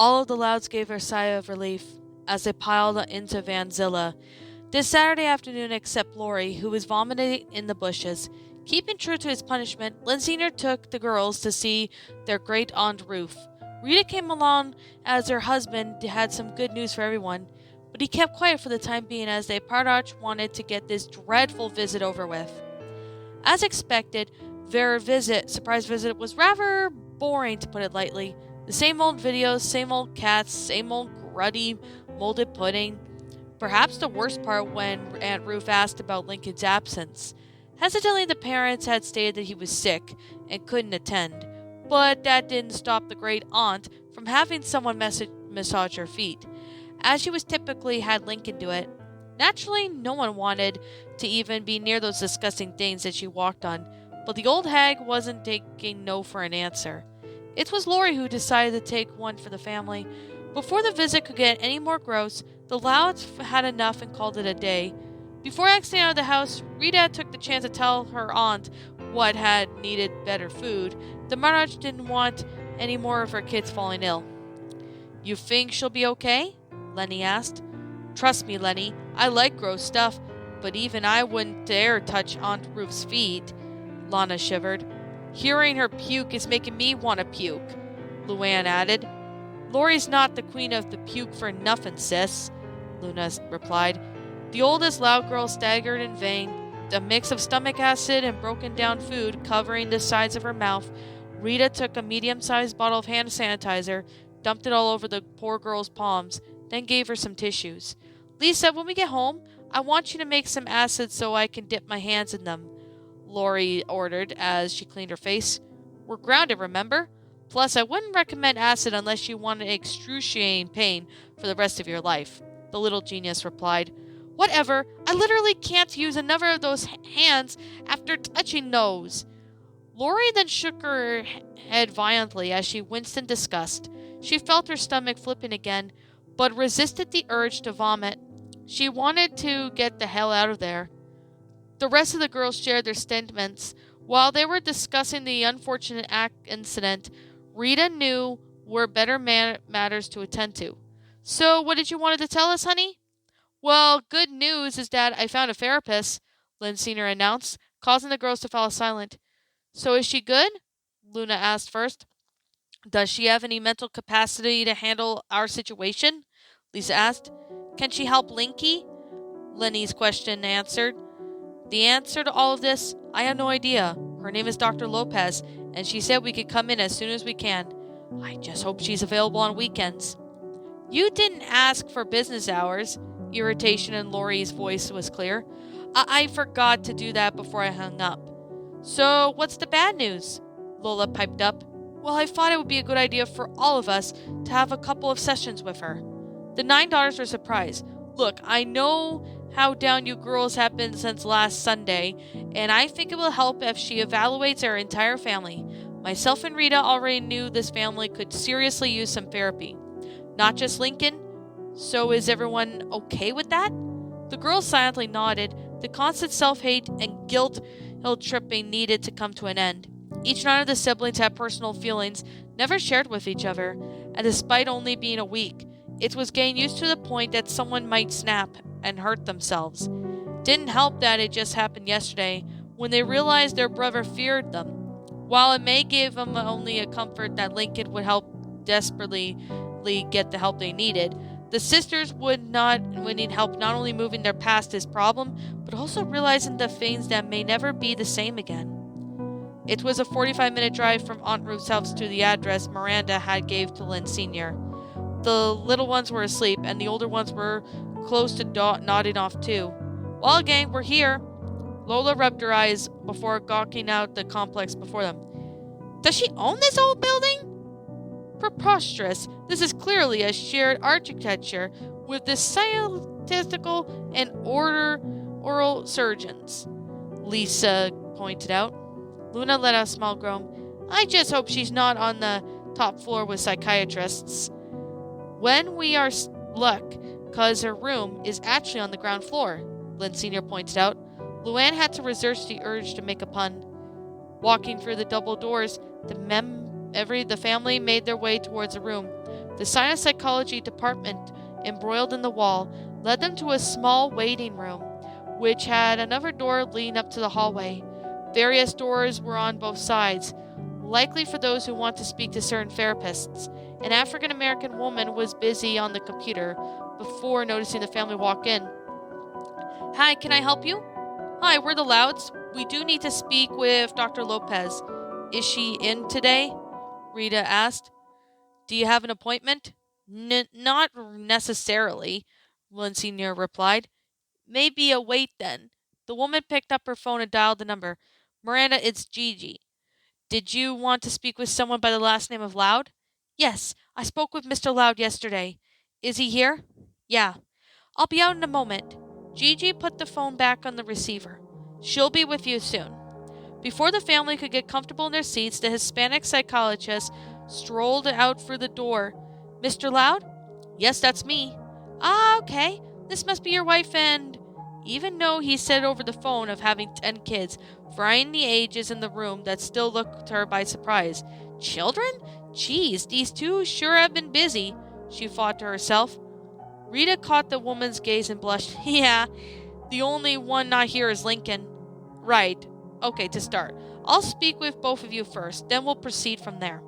All of the Louds gave a sigh of relief as they piled into Vanzilla this Saturday afternoon except Lori, who was vomiting in the bushes. Keeping true to his punishment, Lynn Sr. took the girls to see their great aunt Ruth. Rita came along as her husband had some good news for everyone, but he kept quiet for the time being as they Pardoch wanted to get this dreadful visit over with. As expected, their surprise visit, was rather boring to put it lightly. The same old videos, same old cats, same old gruddy, molded pudding. Perhaps the worst part when Aunt Ruth asked about Lincoln's absence. Hesitantly, the parents had stated that he was sick and couldn't attend, but that didn't stop the great aunt from having someone massage her feet, as she was typically had Lincoln do it. Naturally, no one wanted to even be near those disgusting things that she walked on, but the old hag wasn't taking no for an answer. It was Lori who decided to take one for the family. Before the visit could get any more gross, the Louds had enough and called it a day. Before exiting out of the house, Rita took the chance to tell her aunt what had needed better food. The Marach didn't want any more of her kids falling ill. "You think she'll be okay?" Lenny asked. "Trust me, Lenny, I like gross stuff, but even I wouldn't dare touch Aunt Ruth's feet." Lana shivered. "Hearing her puke is making me want to puke," Luann added. "Lori's not the queen of the puke for nothing, sis," Luna replied. The oldest Loud girl staggered in vain, the mix of stomach acid and broken down food covering the sides of her mouth. Rita took a medium-sized bottle of hand sanitizer, dumped it all over the poor girl's palms, then gave her some tissues. "Lisa, when we get home, I want you to make some acid so I can dip my hands in them," Lori ordered as she cleaned her face. "We're grounded, remember? Plus, I wouldn't recommend acid unless you want excruciating pain for the rest of your life," the little genius replied. "Whatever, I literally can't use another of those hands after touching those." Lori then shook her head violently as she winced in disgust. She felt her stomach flipping again, but resisted the urge to vomit. She wanted to get the hell out of there. The rest of the girls shared their sentiments. While they were discussing the unfortunate incident, Rita knew were better matters to attend to. "So, what did you want to tell us, honey?" "Well, good news is that I found a therapist," Lynn Sr. announced, causing the girls to fall silent. "So is she good?" Luna asked first. "Does she have any mental capacity to handle our situation?" Lisa asked. "Can she help Linky?" Lenny's question answered. "The answer to all of this? I have no idea. Her name is Dr. Lopez, and she said we could come in as soon as we can. I just hope she's available on weekends." "You didn't ask for business hours." Irritation in Lori's voice was clear. I forgot to do that before I hung up." "So, what's the bad news?" Lola piped up. "Well, I thought it would be a good idea for all of us to have a couple of sessions with her." The 9 daughters were surprised. "Look, I know how down you girls have been since last Sunday, and I think it will help if she evaluates our entire family. Myself and Rita already knew this family could seriously use some therapy. Not just Lincoln. So is everyone okay with that?" The girls silently nodded. The constant self-hate and guilt-tripping needed to come to an end. Each one of the siblings had personal feelings never shared with each other, and despite only being a week, it was getting used to the point that someone might snap and hurt themselves. Didn't help that it just happened yesterday, when they realized their brother feared them. While it may give them only a comfort that Lincoln would help desperately get the help they needed, the sisters would need help not only moving their past his problem, but also realizing the things that may never be the same again. It was a 45-minute drive from Aunt Ruth's house to the address Miranda had gave to Lynn Sr. The little ones were asleep, and the older ones were close to nodding off too. "Well, gang, we're here." Lola rubbed her eyes before gawking out the complex before them. "Does she own this old building?" "Preposterous. This is clearly a shared architecture with the statistical and oral surgeons," Lisa pointed out. Luna let out a small groan. "I just hope she's not on the top floor with psychiatrists." "When we are luck, 'cause her room is actually on the ground floor," Lynn Sr. pointed out. Luann had to resist the urge to make a pun. Walking through the double doors, the family made their way towards the room. The science psychology department, embroiled in the wall, led them to a small waiting room, which had another door leading up to the hallway. Various doors were on both sides, likely for those who want to speak to certain therapists. An African American woman was busy on the computer before noticing the family walk in. Hi, can I help you? Hi, we're the Louds. We do need to speak with Dr. Lopez. Is she in today? Rita asked. Do you have an appointment? Not necessarily, Monsignor replied. Maybe a wait then. The woman picked up her phone and dialed the number. Miranda, it's Gigi. Did you want to speak with someone by the last name of Loud? Yes, I spoke with Mr. Loud yesterday. Is he here? Yeah. I'll be out in a moment. Gigi put the phone back on the receiver. She'll be with you soon. Before the family could get comfortable in their seats, the Hispanic psychologist strolled out through the door. Mr. Loud? Yes, that's me. Ah, okay. This must be your wife and... Even though he said over the phone of having 10 kids, varying the ages in the room that still looked her by surprise. Children? Geez, these two sure have been busy, she thought to herself. Rita caught the woman's gaze and blushed. Yeah, the only one not here is Lincoln. Right. Okay, to start, I'll speak with both of you first, then we'll proceed from there.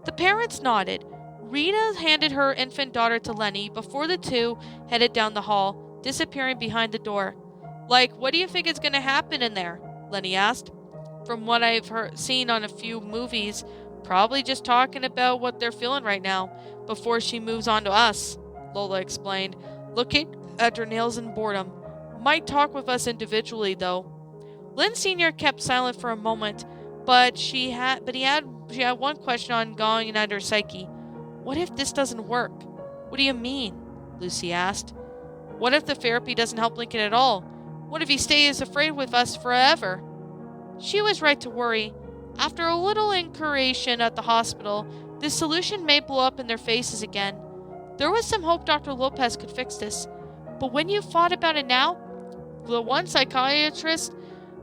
The parents nodded. Rita handed her infant daughter to Lenny before the two headed down the hall, disappearing behind the door. Like, what do you think is going to happen in there? Lenny asked. From what I've seen on a few movies, probably just talking about what they're feeling right now, before she moves on to us, Lola explained, looking at her nails in boredom. Might talk with us individually, though. Lynn Sr. kept silent for a moment, but she had one question ongoing in her psyche. What if this doesn't work? What do you mean? Lucy asked. What if the therapy doesn't help Lincoln at all? What if he stays afraid with us forever? She was right to worry. After a little incursion at the hospital, this solution may blow up in their faces again. There was some hope Dr. Lopez could fix this. But when you thought about it now, the one psychiatrist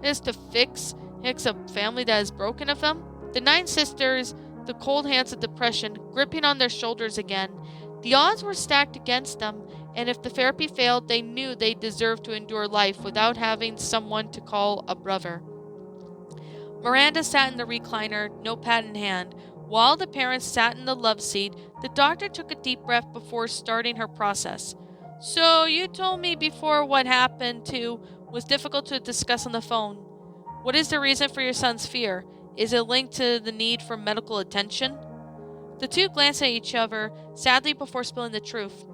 is to fix a family that is broken of them. The 9 sisters, the cold hands of depression gripping on their shoulders again. The odds were stacked against them, and if the therapy failed, they knew they deserved to endure life without having someone to call a brother. Miranda sat in the recliner, notepad in hand. While the parents sat in the love seat, the doctor took a deep breath before starting her process. So you told me before what happened to was difficult to discuss on the phone. What is the reason for your son's fear? Is it linked to the need for medical attention? The two glanced at each other, sadly, before spilling the truth.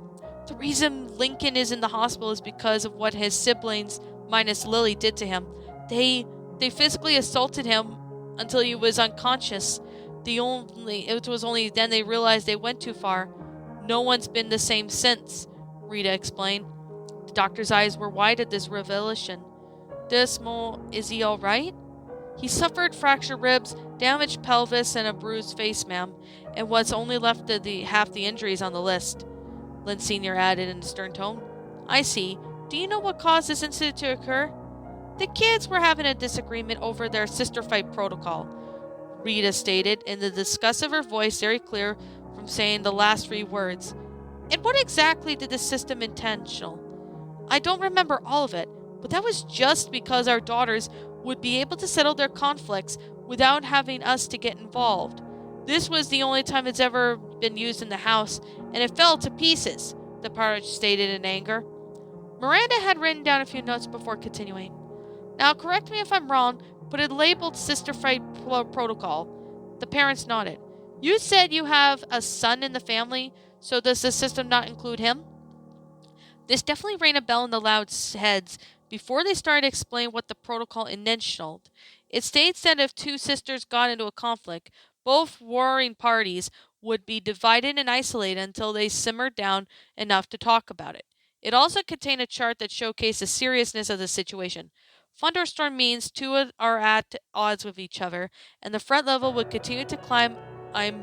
The reason Lincoln is in the hospital is because of what his siblings, minus Lily, did to him. They physically assaulted him until he was unconscious. It was only then they realized they went too far. No one's been the same since, Rita explained. The doctor's eyes were wide at this revelation. Is he all right? He suffered fractured ribs, damaged pelvis, and a bruised face, ma'am, and what's only left of half the injuries on the list, Lynn Sr. added in a stern tone. I see. Do you know what caused this incident to occur? The kids were having a disagreement over their sister fight protocol, Rita stated, in the disgust of her voice very clear from saying the last 3 words. And what exactly did the system intentional? I don't remember all of it, but that was just because our daughters would be able to settle their conflicts without having us to get involved. This was the only time it's ever been used in the house, and it fell to pieces, the pirate stated in anger. Miranda had written down a few notes before continuing. Now, correct me if I'm wrong, but it labeled Sister Fight Protocol. The parents nodded. You said you have a son in the family, so does the system not include him? This definitely rang a bell in the Louds' heads before they started to explain what the protocol initialed. It states that if 2 sisters got into a conflict, both warring parties would be divided and isolated until they simmered down enough to talk about it. It also contained a chart that showcased the seriousness of the situation. Thunderstorm means 2 are at odds with each other, and the threat level would continue to climb.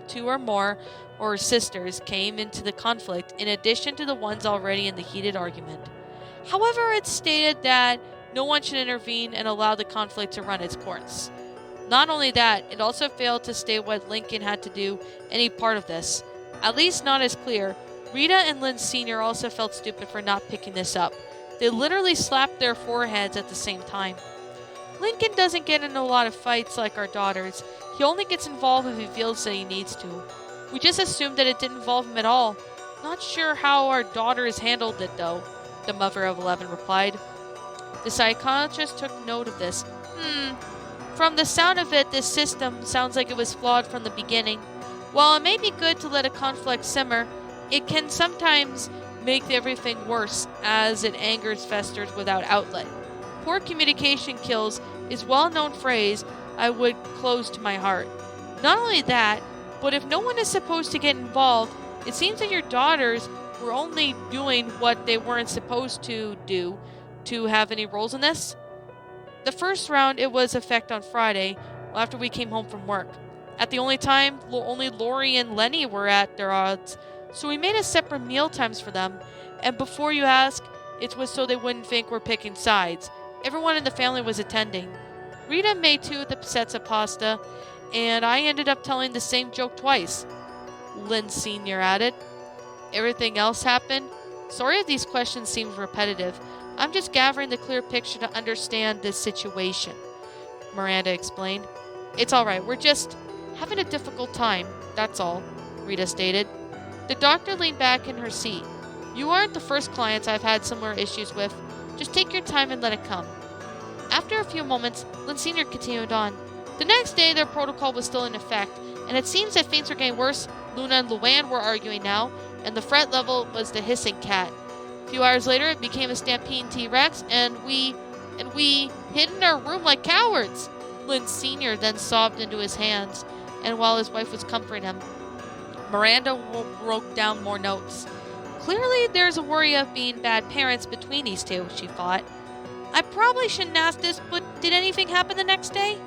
2 or more or sisters came into the conflict in addition to the ones already in the heated argument. However, it stated that no one should intervene and allow the conflict to run its course. Not only that, it also failed to state what Lincoln had to do any part of this. At least not as clear. Rita and Lynn Sr. also felt stupid for not picking this up. They literally slapped their foreheads at the same time. Lincoln doesn't get in a lot of fights like our daughters. He only gets involved if he feels that he needs to. We just assumed that it didn't involve him at all. Not sure how our daughters handled it though, the mother of 11 replied. The psychiatrist took note of this. From the sound of it, this system sounds like it was flawed from the beginning. While it may be good to let a conflict simmer, it can sometimes make everything worse as it angers festers without outlet. Poor communication kills is a well-known phrase I would close to my heart. Not only that, but if no one is supposed to get involved, it seems that your daughters were only doing what they weren't supposed to do to have any roles in this. The first round, it was effect on Friday, after we came home from work. At the only time, only Lori and Lenny were at their odds, so we made a separate meal times for them, and before you ask, it was so they wouldn't think we're picking sides. Everyone in the family was attending. Rita made 2 of the sets of pasta, and I ended up telling the same joke twice. Lynn Sr. added. Everything else happened? Sorry if these questions seem repetitive. I'm just gathering the clear picture to understand this situation, Miranda explained. It's alright, we're just having a difficult time, that's all, Rita stated. The doctor leaned back in her seat. You aren't the first clients I've had similar issues with. Just take your time and let it come. After a few moments, Lynn Sr. continued on. The next day, their protocol was still in effect, and it seems that things were getting worse. Luna and Luann were arguing now, and the threat level was the hissing cat. A few hours later, it became a stampeding T-Rex, and we hid in our room like cowards. Lynn Sr. then sobbed into his hands, and while his wife was comforting him, Miranda wrote down more notes. Clearly, there's a worry of being bad parents between these two, she thought. I probably shouldn't ask this, but did anything happen the next day?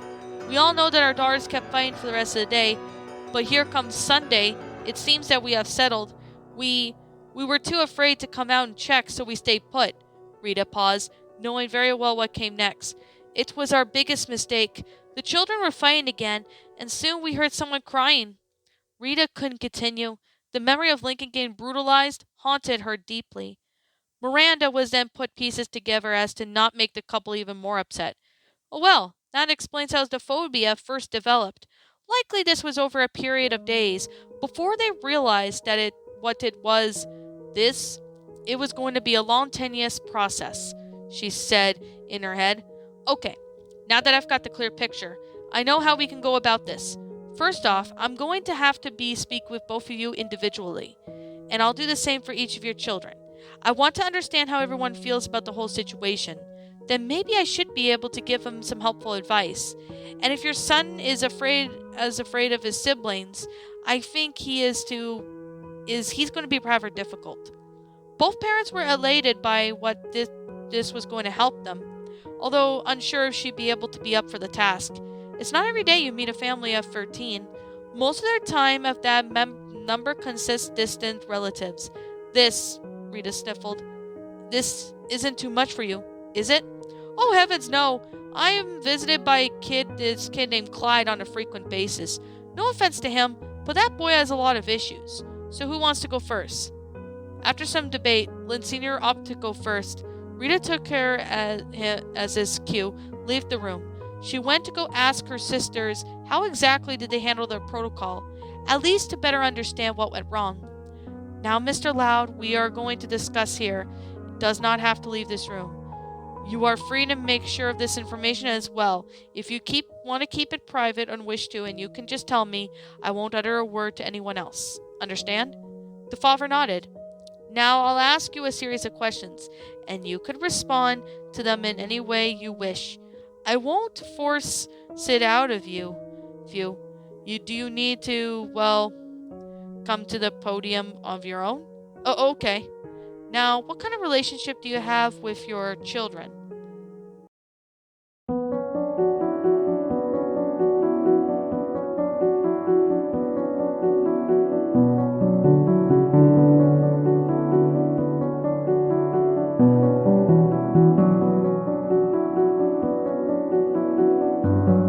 We all know that our daughters kept fighting for the rest of the day, but here comes Sunday. It seems that we have settled. We were too afraid to come out and check, so we stayed put. Rita paused, knowing very well what came next. It was our biggest mistake. The children were fighting again, and soon we heard someone crying. Rita couldn't continue. The memory of Lincoln getting brutalized haunted her deeply. Miranda was then put pieces together as to not make the couple even more upset. Oh well, that explains how the phobia first developed. Likely this was over a period of days before they realized that it was going to be a long, tenuous process, she said in her head. Okay, now that I've got the clear picture, I know how we can go about this. First off, I'm going to have to speak with both of you individually, and I'll do the same for each of your children. I want to understand how everyone feels about the whole situation. Then maybe I should be able to give him some helpful advice. And if your son is afraid of his siblings, I think he's going to be rather difficult. Both parents were elated by what this was going to help them, although unsure if she'd be able to be up for the task. It's not every day you meet a family of 13. Most of their time of that number consists distant relatives. This, Rita sniffled, this isn't too much for you, is it? Oh heavens no! I am visited by this kid named Clyde on a frequent basis. No offense to him, but that boy has a lot of issues. So who wants to go first? After some debate, Lynn Sr. opted to go first. Rita took her as his cue, leave the room. She went to go ask her sisters how exactly did they handle their protocol, at least to better understand what went wrong. Now, Mr. Loud, we are going to discuss here. Does not have to leave this room. You are free to make sure of this information as well. If you want to keep it private and wish to, and you can just tell me, I won't utter a word to anyone else. Understand? The father nodded. Now I'll ask you a series of questions, and you could respond to them in any way you wish. I won't force it out of you. Do you need to, come to the podium of your own? Oh, okay. Now, what kind of relationship do you have with your children?